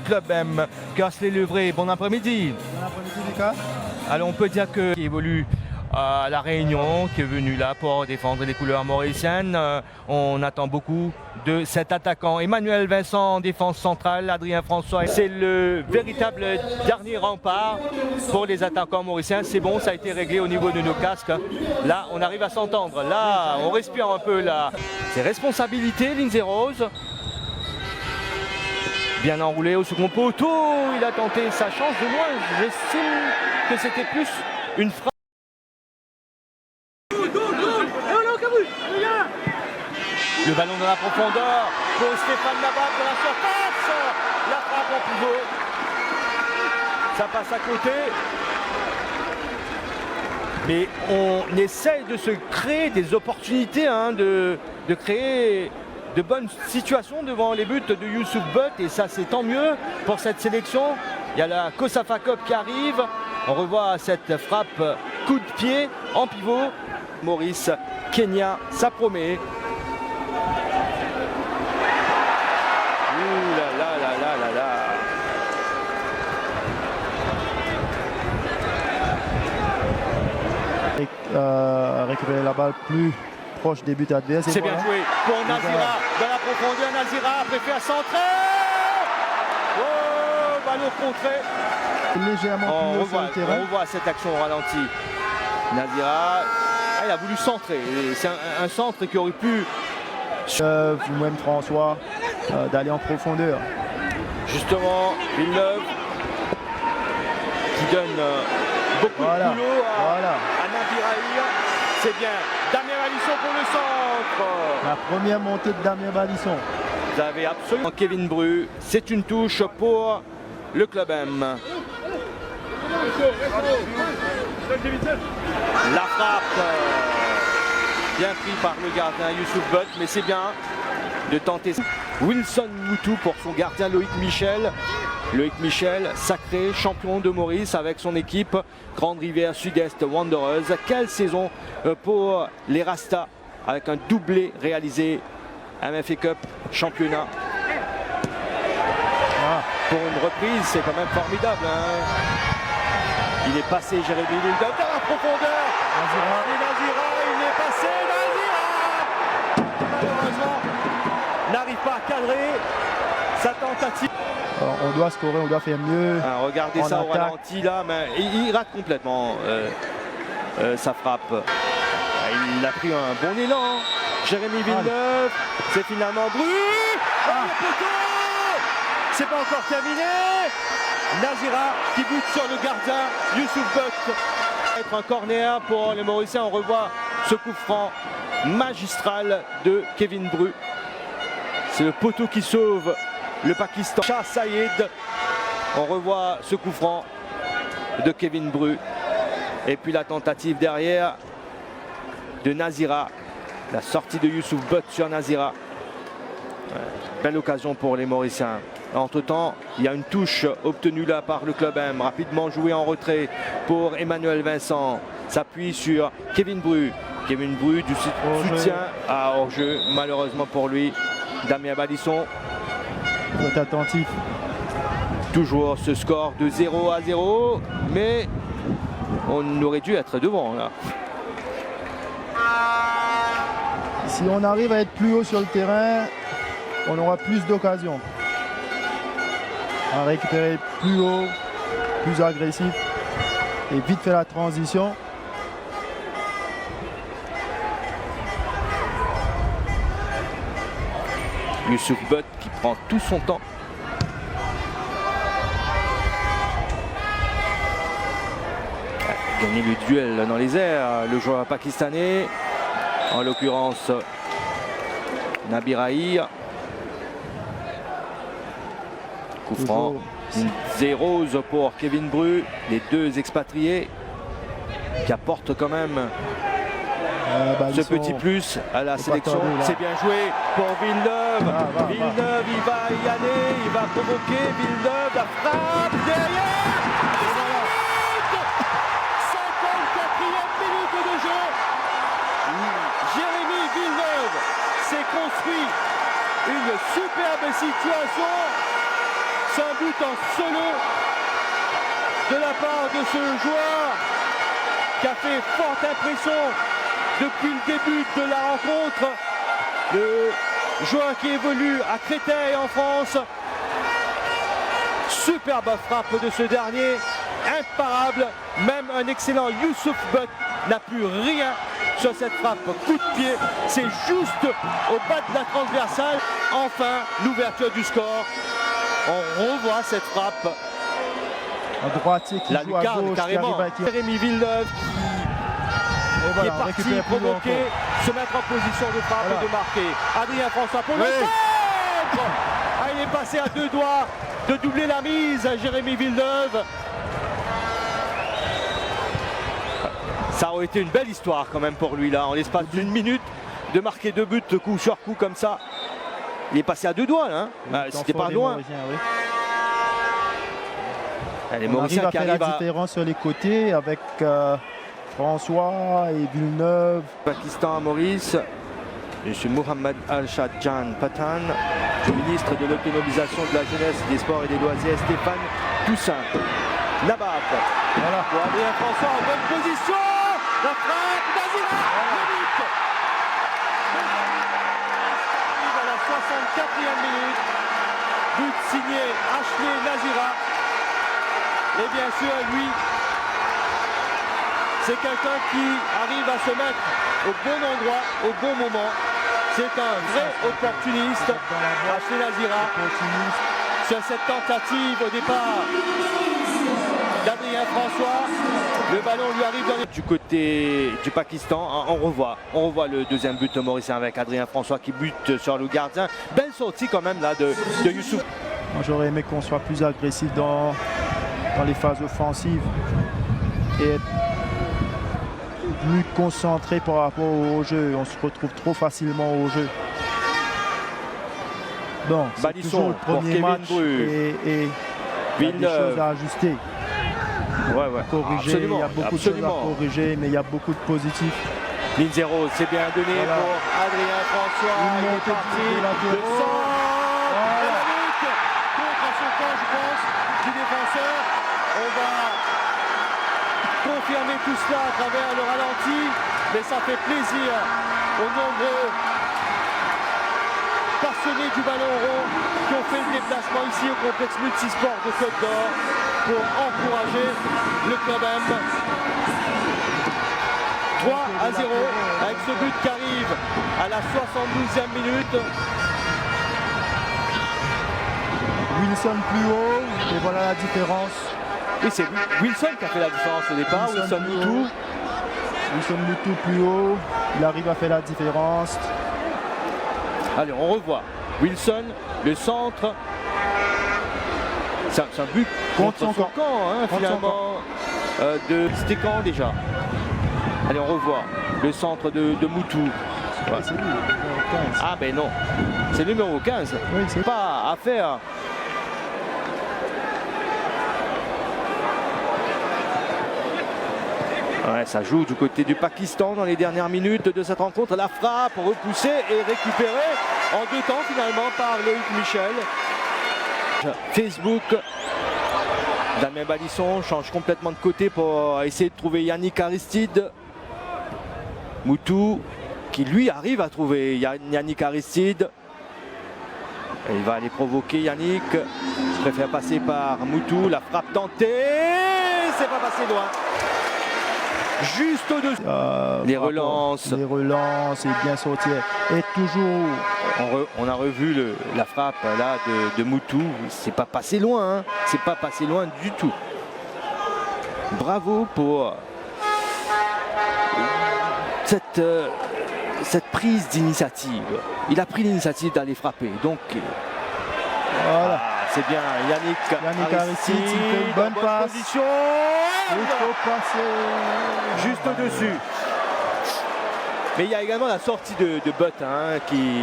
Club M. Castres-les-Levrets, bon après-midi. Bon après-midi, Lucas. Alors on peut dire que qui évolue à La Réunion, qui est venu là pour défendre les couleurs mauriciennes. On attend beaucoup de cet attaquant. Emmanuel Vincent en défense centrale, Adrien François. C'est le véritable dernier rempart pour les attaquants mauriciens. C'est bon, ça a été réglé au niveau de nos casques. Là, on arrive à s'entendre. Là, on respire un peu là. C'est responsabilité, Lindsay Rose. Bien enroulé au second poteau. Il a tenté sa chance de loin. J'estime que c'était plus une frappe. Le ballon dans la profondeur pour Stéphane Labat de la surface. La frappe en pivot. Ça passe à côté. Mais on essaye de se créer des opportunités, de créer de bonnes situations devant les buts de Youssouf Butt. Et ça, c'est tant mieux pour cette sélection. Il y a la COSAFA Cup qui arrive. On revoit cette frappe coup de pied en pivot. Maurice, Kenya, ça promet. Ouh là là là là là là. Récupérer la balle plus proche des buts adverses. C'est bien joué pour Nazira dans la profondeur. Nazira préfère centrer. Oh, ballon contré. Légèrement plus haut sur le terrain. On revoit cette action au ralenti. Nazira, il a voulu centrer. C'est un centre qui aurait pu. Ou même François d'aller en profondeur. Justement, Villeneuve qui donne beaucoup de boulot à Nabiraï. C'est bien. Damien Balisson pour le centre. La première montée de Damien Balisson. Vous avez absolument Kevin Bru. C'est une touche pour le Club M. La frappe. Bien pris par le gardien Youssouf Butt, mais c'est bien de tenter. Wilson Moutou pour son gardien Loïc Michel. Loïc Michel, sacré champion de Maurice avec son équipe Grande Rivière Sud-Est Wanderers. Quelle saison pour les Rastas avec un doublé réalisé. MFA Cup, championnat. Pour une reprise, c'est quand même formidable. Il est passé, Jérémy Villeneuve dans la profondeur. Nazira, il est passé, Nazira. Malheureusement, n'arrive pas à cadrer sa tentative. Alors, on doit scorer, on doit faire mieux. Regardez ça au ralenti là, mais il rate complètement sa frappe. Il a pris un bon élan. Jérémy Villeneuve, c'est finalement Bru. Le poteau. C'est pas encore terminé. Nazira qui bute sur le gardien Youssouf Butt. Être un corner pour les Mauriciens. On revoit ce coup franc magistral de Kevin Bru. C'est le poteau qui sauve le Pakistan. Shah Saïd. On revoit ce coup franc de Kevin Bru. Et puis la tentative derrière de Nazira. La sortie de Youssouf Butt sur Nazira. Belle occasion pour les Mauriciens. Entre-temps, il y a une touche obtenue là par le Club M. Rapidement joué en retrait pour Emmanuel Vincent. S'appuie sur Kevin Bru. Kevin Bru du soutien à hors-jeu. Malheureusement pour lui, Damien Balisson. Faut être attentif. Toujours ce score de 0-0. Mais on aurait dû être devant là. Si on arrive à être plus haut sur le terrain, on aura plus d'occasions. À récupérer plus haut, plus agressif et vite faire la transition. Youssouf Butt qui prend tout son temps. Gagner le duel dans les airs, le joueur pakistanais, en l'occurrence Nabiraï. Coup franc, 0 pour Kevin Bru, les deux expatriés qui apportent quand même ce petit plus à la sélection. C'est bien joué pour Villeneuve. Villeneuve, il va y aller, il va provoquer Villeneuve, la frappe derrière. 54e minute de jeu. Jérémy Villeneuve s'est construit une superbe situation C'est un but en solo de la part de ce joueur qui a fait forte impression depuis le début de la rencontre. Le joueur qui évolue à Créteil en France. Superbe frappe de ce dernier, imparable. Même un excellent Youssouf Butt n'a pu rien sur cette frappe. Coup de pied, c'est juste au bas de la transversale. Enfin, l'ouverture du score. On revoit cette frappe. Un droitier qui la joue à lucarne gauche, carrément. Jérémy Villeneuve qui est parti provoquer, se mettre en position de frappe et de marquer. Adrien François pour le centre. Ah, il est passé à 2 doigts de doubler la mise à Jérémy Villeneuve. Ça aurait été une belle histoire quand même pour lui là, en l'espace d'une minute, de marquer 2 buts coup sur coup comme ça. Il est passé à 2 doigts là, hein. C'était pas loin. Oui. Les Mauriciens qui arrivent à faire la différence sur les côtés avec François et Villeneuve. Pakistan à Maurice, M. Mohamed Al-Shadjan Patan, le ministre de l'autonomisation de la jeunesse, des sports et des loisirs, Stéphane Toussaint. Nabab. Voilà. Pour Adrien François en bonne position. La frappe d'Azira. À la 64e minute. But signé Ashley Nazira. Et bien sûr, lui, c'est quelqu'un qui arrive à se mettre au bon endroit, au bon moment. C'est un vrai opportuniste, Ashley Nazira, sur cette tentative au départ d'Adrien François. Le ballon lui arrive du côté du Pakistan. On revoit le deuxième but mauricien avec Adrien François qui bute sur le gardien. Belle sortie quand même là de Youssouf. Moi j'aurais aimé qu'on soit plus agressif dans les phases offensives et être plus concentré par rapport au jeu. On se retrouve trop facilement au jeu. Bon, c'est toujours le premier match et il y a des choses à ajuster. Corriger, absolument, il y a beaucoup de choses à corriger, mais il y a beaucoup de positifs. Ligne 0, c'est bien donné pour Adrien François. Il est parti, le centre, contre son camp, je pense, du défenseur. On va confirmer tout cela à travers le ralenti, mais ça fait plaisir aux nombreux passionnés du ballon rond qui ont fait le déplacement ici au complexe multisport de Côte d'Or pour encourager le club M. 3-0 avec ce but qui arrive à la 72e minute. Wilson plus haut, et voilà la différence. Oui, c'est Wilson qui a fait la différence au départ. Wilson Moutou. Wilson Moutou plus haut, il arrive à faire la différence. Allez, on revoit. Wilson, le centre. C'est un but contre son camp, hein, finalement. C'était quand déjà? Allez, on revoit. Le centre de Moutou. Ouais. C'est lui, le numéro 15. Ah ben non, c'est le numéro 15. Oui, c'est pas à faire. Ouais, ça joue du côté du Pakistan dans les dernières minutes de cette rencontre. La frappe repoussée et récupérée en 2 temps finalement par Loïc Michel. Facebook, Damien Balisson change complètement de côté pour essayer de trouver Yannick Aristide. Moutou qui lui arrive à trouver Yannick Aristide. Et il va aller provoquer Yannick. Il préfère passer par Moutou. La frappe tentée. C'est pas passé loin. Juste au-dessus. Les relances. Les relances et bien sorti. Et toujours. On a revu la frappe là de Moutou. C'est pas passé loin. Hein. C'est pas passé loin du tout. Bravo pour cette prise d'initiative. Il a pris l'initiative d'aller frapper. Donc voilà. C'est bien Yannick Aristide, il fait une bonne passe. Position. Il faut passer juste au-dessus. Mais il y a également la sortie de Butt qui